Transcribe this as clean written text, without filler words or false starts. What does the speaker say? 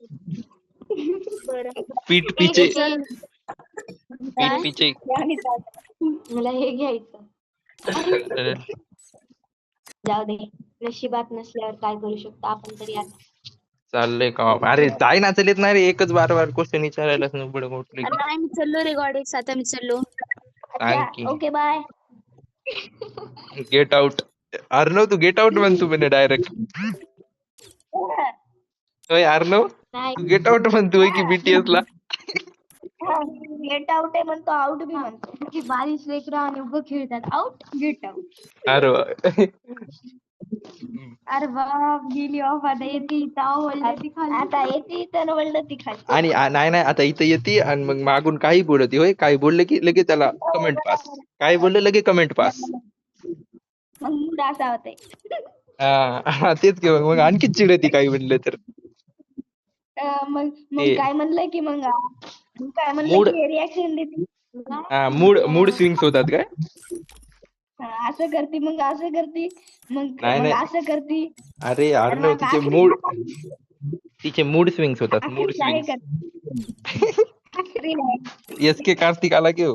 बरं पीठ ठीक पिचे. आहे, चल. पीठ पिचे. मला हे घ्यायचं. जाऊ दे, नशिबात नसल्यावर काय करू शकतो आपण तरी आता. चाललंय का अरे जाय ना चलेत नाही रे एकच बार बार क्वेश्चन विचारायलाच नाही पुढे कुठली नाही मी चाललो रे गॉडेक्स, आता मी चाललो. सांग की okay bye. Get out. Arnav तू गेट आउट म्हणतो म्हणे डायरेक्ट. होय अर्णव नाही तू गेट आउट म्हणतोय की बीटीएस ला. गेट आउट आहे म्हणतो, आउट बी म्हणतो की बारीश लेकरं आणि उभं खेळतात. Out get out. अरे अरे बाप गेली ऑफ. आता येते ताव वळलं ती खाली. आता येते तर वळलं ती खाली. आणि नाही नाही आता इथं येते आणि मग मागून काही बोलते होय काही बोलले की लगेच त्याला कमेंट पास. काय बोलले लगे कमेंट पास. मग मूड असा होते. हा तेच की मग आणखी चिडती काही म्हणलं तर. मग ते काय म्हणलं की मग काय म्हणलं मूड की रिॲक्शन देते. मूड स्विंग्स होतात काय. असं करते मग असं करते मग नाही नाही असं करते. अरे अर्णव मग तिचे मूड स्विंग्स होतात मूड आखरी आहे स्विंग्स. का? आखरी नाही. एस के कार्तिक आला की हो.